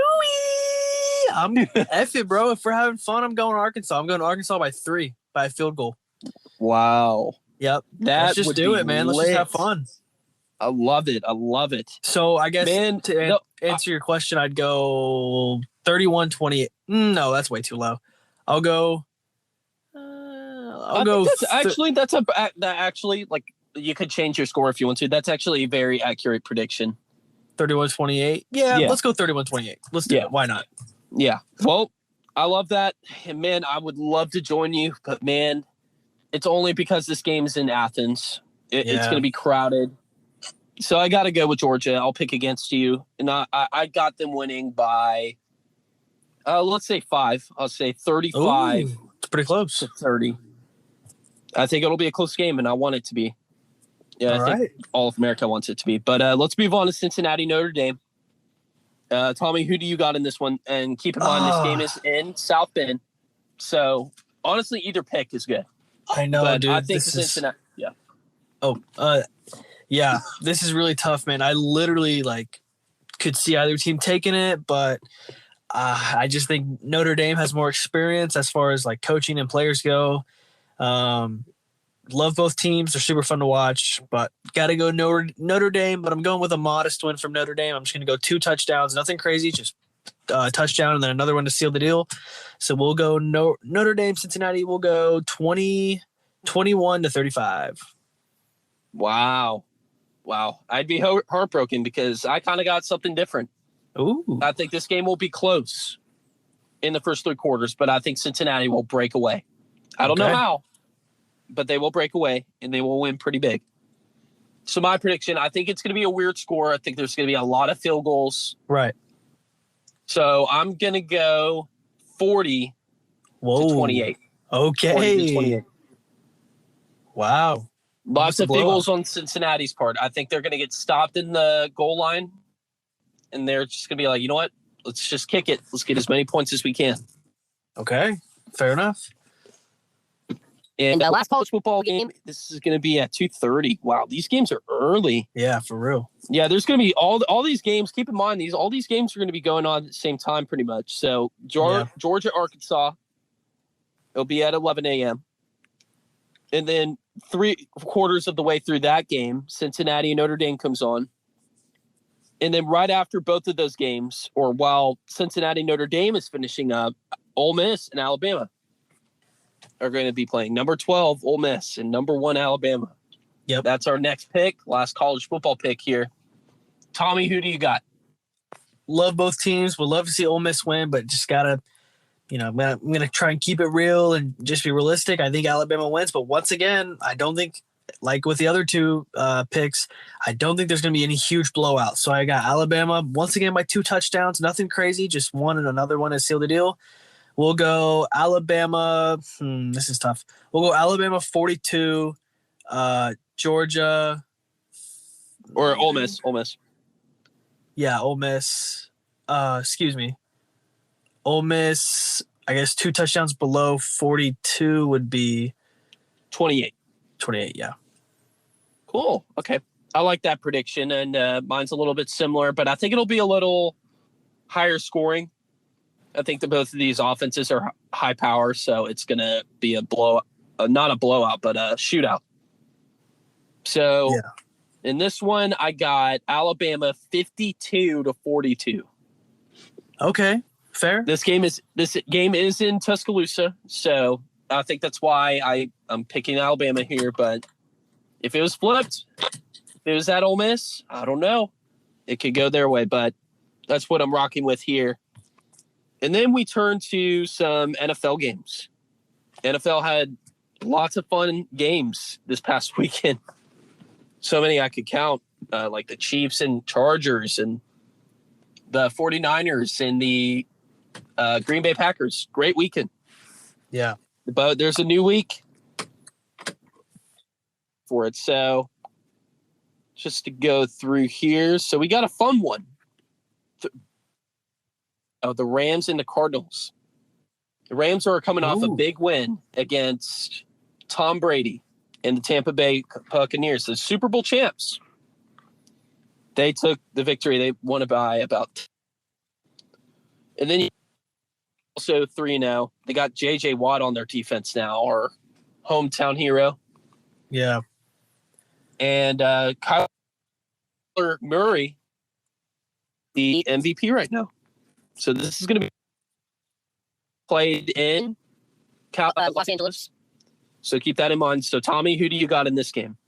I'm F it, bro. If we're having fun, I'm going to Arkansas. I'm going to Arkansas by 3 by a field goal. Wow. Yep. Let's just do it, man. Let's just have fun. I love it. So I guess to answer your question, I'd go 31-28. No, that's way too low. I'll go. That's actually like, you could change your score if you want to. That's actually a very accurate prediction. 31-28. Yeah, let's go 31-28. Let's do it. Why not? Yeah. Well, I love that. And, man, I would love to join you. But, man, it's only because this game is in Athens. It's going to be crowded. So I got to go with Georgia. I'll pick against you. And I got them winning by, let's say 5. I'll say 35. Ooh, it's pretty close. To 30. I think it'll be a close game, and I want it to be. Yeah, I think all of America wants it to be. But let's move on to Cincinnati, Notre Dame. Tommy, who do you got in this one? And keep in mind, this game is in South Bend. So, honestly, either pick is good. I know, but dude. I think Cincinnati. Yeah. Oh, yeah. This is really tough, man. I literally, could see either team taking it, but I just think Notre Dame has more experience as far as, coaching and players go. Love both teams. They're super fun to watch, but got to go Notre Dame. But I'm going with a modest win from Notre Dame. I'm just going to go 2 touchdowns. Nothing crazy, just a touchdown and then another one to seal the deal. So we'll go Notre Dame, Cincinnati. We'll go 21-35. Wow. I'd be heartbroken because I kind of got something different. Ooh. I think this game will be close in the first 3 quarters, but I think Cincinnati will break away. I don't know how, but they will break away, and they will win pretty big. So my prediction, I think it's going to be a weird score. I think there's going to be a lot of field goals. Right. So I'm going to go 40 to 28. Okay. 40 to 28. Wow. Lots of field goals on Cincinnati's part. I think they're going to get stopped in the goal line, and they're just going to be like, you know what? Let's just kick it. Let's get as many points as we can. Okay. Fair enough. And the last college football game, this is going to be at 2:30. Wow, these games are early. Yeah, for real. Yeah, there's going to be all these games. Keep in mind, all these games are going to be going on at the same time pretty much. So Georgia, Arkansas, it'll be at 11 a.m. And then 3 quarters of the way through that game, Cincinnati and Notre Dame comes on. And then right after both of those games, or while Cincinnati Notre Dame is finishing up, Ole Miss and Alabama are going to be playing. Number 12, Ole Miss, and number 1, Alabama. Yep. That's our next pick, last college football pick here. Tommy, who do you got? Love both teams. Would love to see Ole Miss win, but just got to, I'm going to try and keep it real and just be realistic. I think Alabama wins, but once again, I don't think, like with the other 2 picks, I don't think there's going to be any huge blowout. So I got Alabama once again by 2 touchdowns. Nothing crazy, just one and another one to seal the deal. We'll go Alabama. This is tough. We'll go Alabama 42, Georgia. Or Ole Miss. Ole Miss. Yeah, Ole Miss. Excuse me. Ole Miss, I guess 2 touchdowns below 42 would be 28. 28, yeah. Cool. Okay. I like that prediction, and mine's a little bit similar, but I think it'll be a little higher scoring. I think that both of these offenses are high power, so it's going to be not a blowout, but a shootout. So in this one, I got Alabama 52-42. Okay, fair. This game is in Tuscaloosa, so I think that's why I'm picking Alabama here. But if it was flipped, if it was at Ole Miss, I don't know. It could go their way, but that's what I'm rocking with here. And then we turn to some NFL games. NFL had lots of fun games this past weekend. So many I could count, like the Chiefs and Chargers and the 49ers and the Green Bay Packers. Great weekend. Yeah. But there's a new week for it. So just to go through here. So we got a fun one. The Rams and the Cardinals. The Rams are coming off a big win against Tom Brady and the Tampa Bay Buccaneers, the Super Bowl champs. They took the victory. They won it by about. And then also 3-0. They got J.J. Watt on their defense now, our hometown hero. Yeah. And Kyler Murray, the MVP right now. So this is going to be played in Los Angeles. So keep that in mind. So, Tommy, who do you got in this game?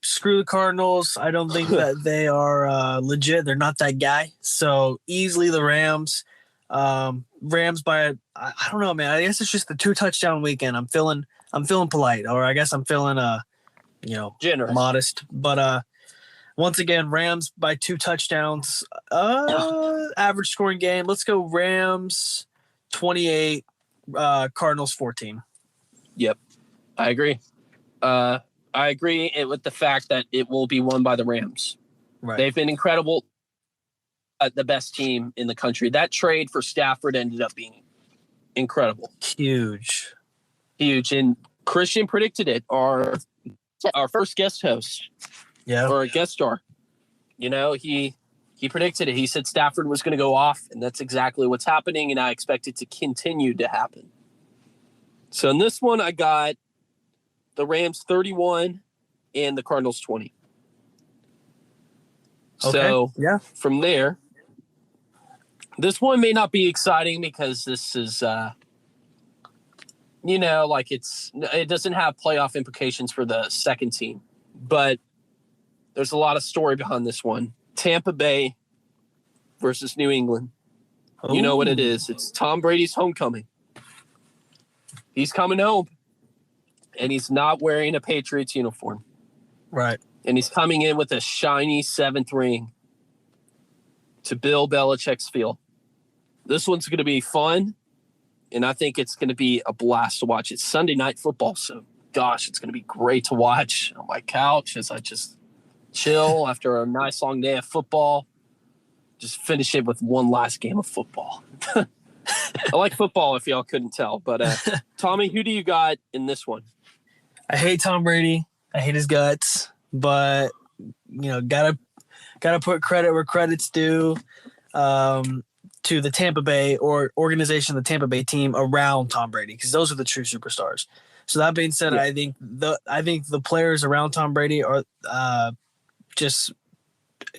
Screw the Cardinals. I don't think that they are legit. They're not that guy. So easily the Rams. Rams by I don't know, man. I guess it's just the 2-touchdown weekend. I'm feeling polite, or I guess I'm feeling Generous. modest. But once again, Rams by 2 touchdowns. Average scoring game. Let's go Rams 28, Cardinals 14. Yep, I agree. I agree with the fact that it will be won by the Rams. Right. They've been incredible. The best team in the country. That trade for Stafford ended up being incredible. Huge. And Christian predicted it. Our first guest host. Yeah. Or a guest star. He predicted it. He said Stafford was going to go off, and that's exactly what's happening, and I expect it to continue to happen. So in this one, I got the Rams 31 and the Cardinals 20. Okay. So yeah, from there, this one may not be exciting because this is, it doesn't have playoff implications for the second team, but there's a lot of story behind this one. Tampa Bay versus New England. You know what it is. It's Tom Brady's homecoming. He's coming home, and he's not wearing a Patriots uniform. Right. And he's coming in with a shiny 7th ring to Bill Belichick's field. This one's going to be fun, and I think it's going to be a blast to watch. It's Sunday Night Football, so, gosh, it's going to be great to watch on my couch as I just chill after a nice long day of football. Just finish it with one last game of football. I like football, if y'all couldn't tell. But, Tommy, who do you got in this one? I hate Tom Brady. I hate his guts. But, gotta put credit where credit's due to the Tampa Bay or organization, the Tampa Bay team around Tom Brady, because those are the true superstars. So that being said, yeah. I think the players around Tom Brady are just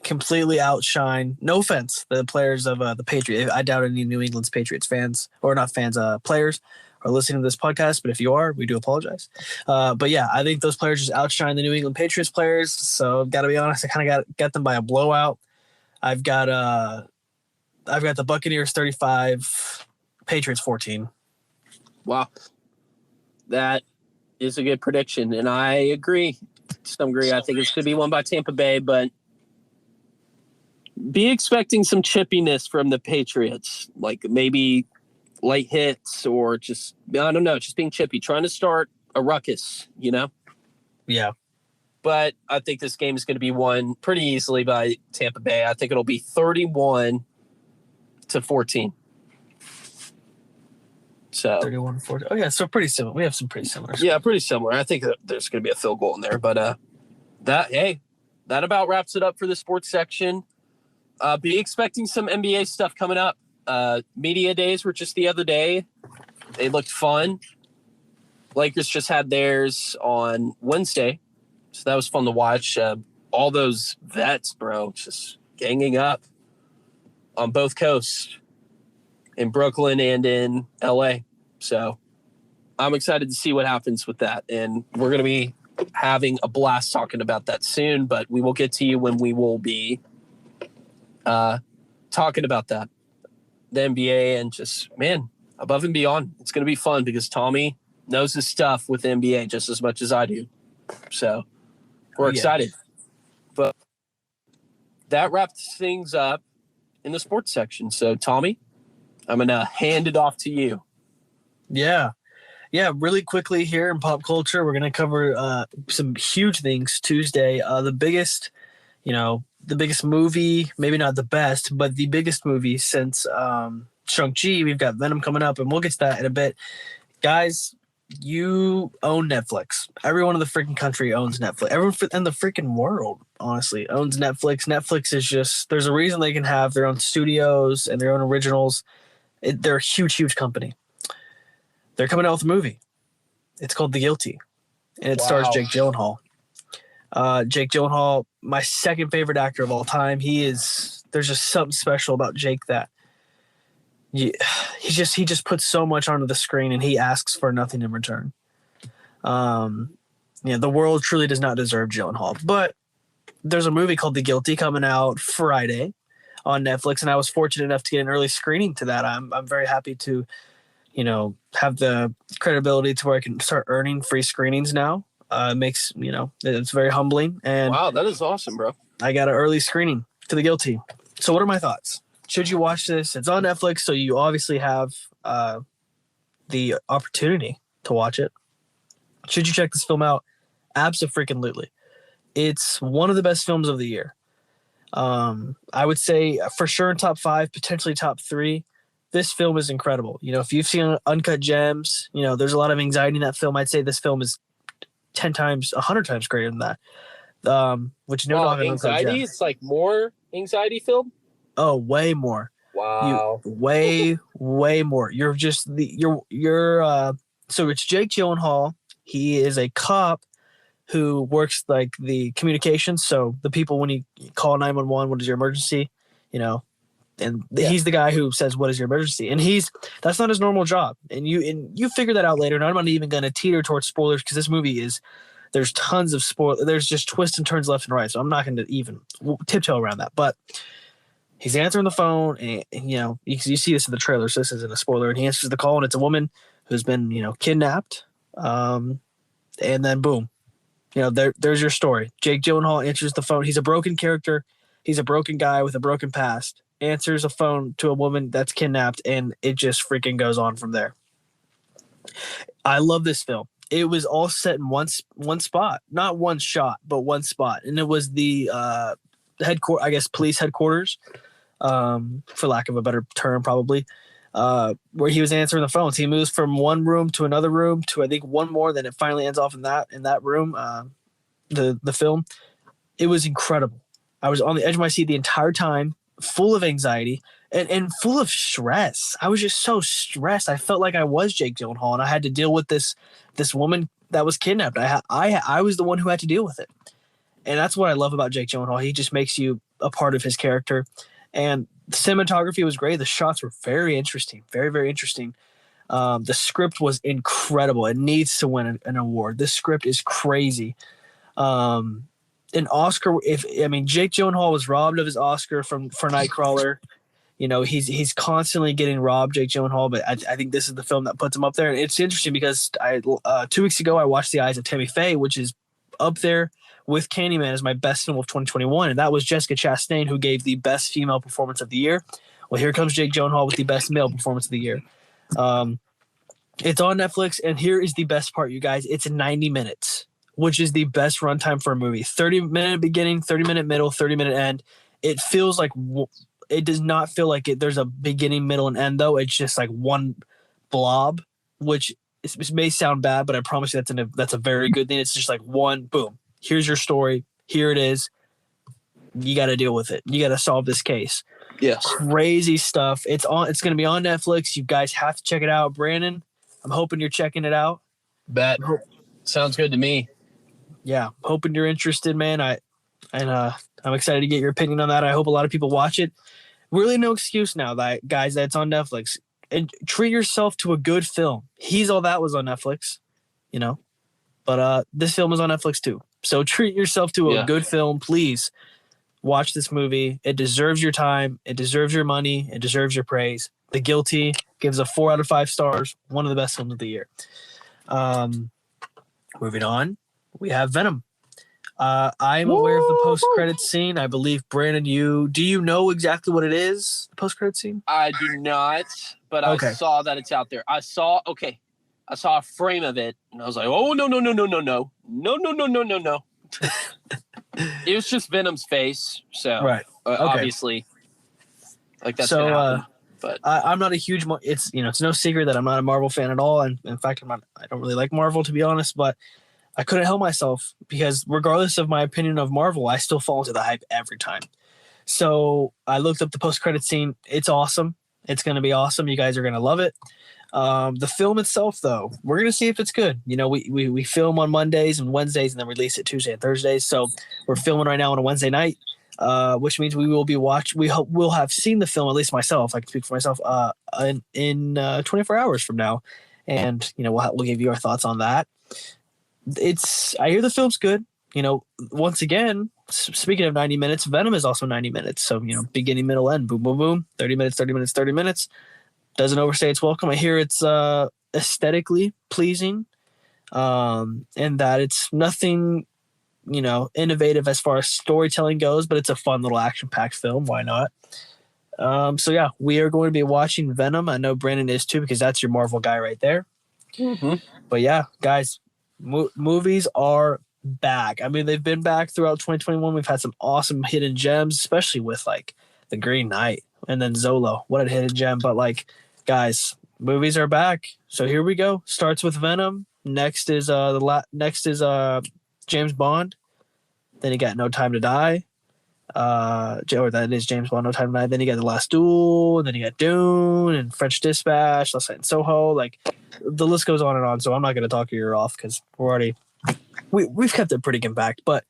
completely outshine. No offense, the players of the Patriots. I doubt any New England's Patriots fans, or not fans, players are listening to this podcast. But if you are, we do apologize. But yeah, I think those players just outshine the New England Patriots players. So I've got to be honest, I kind of got them by a blowout. I've got the Buccaneers 35, Patriots 14. Wow, that is a good prediction, and I agree. To some degree, I think it's going to be won by Tampa Bay, but be expecting some chippiness from the Patriots, like maybe late hits or just, I don't know, just being chippy, trying to start a ruckus, Yeah. But I think this game is going to be won pretty easily by Tampa Bay. I think it'll be 31-14. So 31-14. Oh yeah, so pretty similar. We have some pretty similar. Yeah, pretty similar. I think that there's going to be a field goal in there, but that about wraps it up for the sports section. Be expecting some NBA stuff coming up. Media days were just the other day. They looked fun. Lakers just had theirs on Wednesday, so that was fun to watch. All those vets, bro, just ganging up on both coasts, in Brooklyn and in LA. So I'm excited to see what happens with that. And we're going to be having a blast talking about that soon, but we will get to you when we will be talking about that. The NBA and just, man, above and beyond. It's going to be fun because Tommy knows his stuff with the NBA just as much as I do. So we're excited. But that wraps things up in the sports section. So, Tommy, I'm going to hand it off to you. Yeah. Really quickly here in pop culture, we're going to cover some huge things Tuesday. The biggest movie, maybe not the best, but the biggest movie since Shang-Chi. We've got Venom coming up, and we'll get to that in a bit. Guys, you own Netflix. Everyone in the freaking country owns Netflix. Everyone in the freaking world, honestly, owns Netflix. Netflix is just, there's a reason they can have their own studios and their own originals. They're a huge, huge company. They're coming out with a movie. It's called The Guilty, and it stars Jake Gyllenhaal. Jake Gyllenhaal, my second favorite actor of all time. There's just something special about Jake that he just puts so much onto the screen, and he asks for nothing in return. The world truly does not deserve Gyllenhaal. But there's a movie called The Guilty coming out Friday on Netflix, and I was fortunate enough to get an early screening to that. I'm very happy to, have the credibility to where I can start earning free screenings now. It makes, it's very humbling. And wow, that is awesome, bro. I got an early screening to the guilty. So what are my thoughts? Should you watch this? It's on Netflix, so you obviously have the opportunity to watch it. Should you check this film out? Absolutely. It's one of the best films of the year. I would say for sure in top 5, potentially top 3. This film is incredible. If you've seen Uncut Gems, there's a lot of anxiety in that film. I'd say this film is 10 times, 100 times greater than that. Which anxiety? It's like more anxiety film? Oh, way more. Wow. Way more. You're just so it's Jake Gyllenhaal. He is a cop who works like the communications. So the people, when you call 911, what is your emergency? He's the guy who says, what is your emergency? And that's not his normal job. And you figure that out later. And I'm not even going to teeter towards spoilers because this movie there's tons of there's just twists and turns left and right. So I'm not going to even tiptoe around that. But he's answering the phone and you see this in the trailer. So this isn't a spoiler. And he answers the call and it's a woman who's been, kidnapped. And then boom, there's your story. Jake Gyllenhaal answers the phone. He's a broken character. He's a broken guy with a broken past. Answers a phone to a woman that's kidnapped, and it just freaking goes on from there. I love this film. It was all set in one spot, not one shot, but one spot, and it was the police headquarters, for lack of a better term, probably, where he was answering the phones. He moves from one room to another room to I think one more. Then it finally ends off in that room. The film, it was incredible. I was on the edge of my seat the entire time, full of anxiety and full of stress. I was just so stressed. I felt like I was Jake Gyllenhaal and I had to deal with this woman that was kidnapped. I was the one who had to deal with it. And that's what I love about Jake Gyllenhaal. He just makes you a part of his character. And the cinematography was great. The shots were very interesting, very, very interesting. The script was incredible. It needs to win an award. This script is crazy. An Oscar. Jake Gyllenhaal was robbed of his Oscar for Nightcrawler. He's constantly getting robbed, Jake Gyllenhaal, but I think this is the film that puts him up there. And it's interesting because 2 weeks ago I watched The Eyes of Tammy Faye, which is up there with Candyman as my best film of 2021, and that was Jessica Chastain who gave the best female performance of the year. Well, here comes Jake Gyllenhaal with the best male performance of the year. It's on Netflix, and here is the best part, you guys. It's 90 minutes. Which is the best runtime for a movie. 30-minute beginning, 30-minute middle, 30-minute end. It feels like it does not feel like there's a beginning, middle, and end, though. It's just like one blob, which may sound bad, but I promise you that's a very good thing. It's just like one, boom. Here's your story. Here it is. You got to deal with it. You got to solve this case. Yes. Crazy stuff. It's going to be on Netflix. You guys have to check it out. Brandon, I'm hoping you're checking it out. Bet. Sounds good to me. Yeah, hoping you're interested, man. I'm excited to get your opinion on that. I hope a lot of people watch it. Really, no excuse now, guys, that it's on Netflix. And treat yourself to a good film. He's All That was on Netflix, but this film is on Netflix too. So treat yourself to a good film, please. Watch this movie. It deserves your time. It deserves your money. It deserves your praise. The Guilty gives a 4 out of 5 stars. One of the best films of the year. Moving on. We have Venom. I'm aware of the post-credit scene. I believe, Brandon, do you know exactly what it is, the post-credit scene? I do not, but okay. I saw that it's out there. I saw a frame of it, and I was like, oh, no. It was just Venom's face, so right. Obviously, like that's gonna happen. But I'm not a huge. It's no secret that I'm not a Marvel fan at all, and in fact, I don't really like Marvel, to be honest, but I couldn't help myself because regardless of my opinion of Marvel, I still fall into the hype every time. So I looked up the post-credit scene. It's awesome. It's going to be awesome. You guys are going to love it. The film itself, though, we're going to see if it's good. We film on Mondays and Wednesdays and then release it Tuesday and Thursdays. So we're filming right now on a Wednesday night, which means we will be we'll have seen the film, at least myself. I can speak for myself, in 24 hours from now. And, we'll give you our thoughts on that. I hear the film's good. once again, speaking of 90 minutes, Venom is also 90 minutes. So, beginning, middle, end, boom, boom, boom, 30 minutes, 30 minutes, 30 minutes. Doesn't overstay its welcome. I hear it's aesthetically pleasing, and that it's nothing, innovative as far as storytelling goes, but it's a fun little action-packed film. Why not? So yeah, we are going to be watching Venom. I know Brandon is too, because that's your Marvel guy right there. Mm-hmm. But yeah, guys, movies are back. I mean, they've been back throughout 2021. We've had some awesome hidden gems, especially with like The Green Knight and then Zolo. What a hidden gem. But like, guys, movies are back. So here we go. Starts with Venom. Next is James Bond. Then you got No Time to Die. Or that is James Bond, No Time to Die. Then you got The Last Duel, and then you got Dune and French Dispatch, Last Night in Soho. Like, the list goes on and on. So I'm not going to talk your ear off because we've kept it pretty compact. But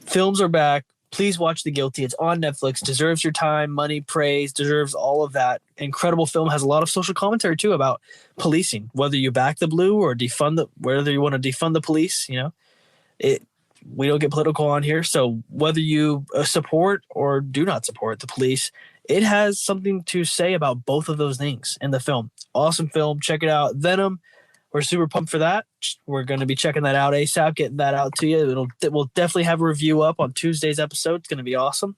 films are back. Please watch The Guilty. It's on Netflix. Deserves your time, money, praise. Deserves all of that. Incredible film. Has a lot of social commentary too about policing. Whether you back the blue or whether you want to defund the police. We don't get political on here, so whether you support or do not support the police, it has something to say about both of those things in the film. Awesome film. Check it out. Venom, we're super pumped for that. We're going to be checking that out ASAP, getting that out to you. We'll definitely have a review up on Tuesday's episode. It's going to be awesome.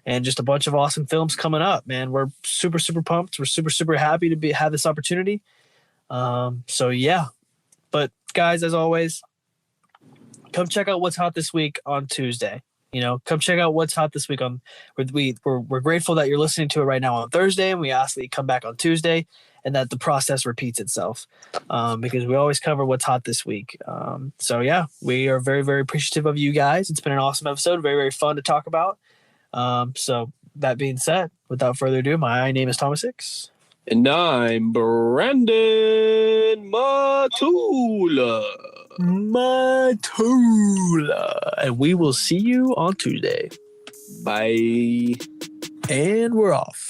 And just a bunch of awesome films coming up, man. We're super, super pumped. We're super, super happy to have this opportunity. So, yeah. But, guys, as always, come check out what's hot this week on Tuesday. Come check out what's hot this week on. We're grateful that you're listening to it right now on Thursday, and we ask that you come back on Tuesday, and that the process repeats itself, because we always cover what's hot this week. So yeah, we are very, very appreciative of you guys. It's been an awesome episode, very, very fun to talk about. So that being said, without further ado, my name is Thomas Hicks. And I'm Brandon Matula. And we will see you on Tuesday. Bye. And we're off.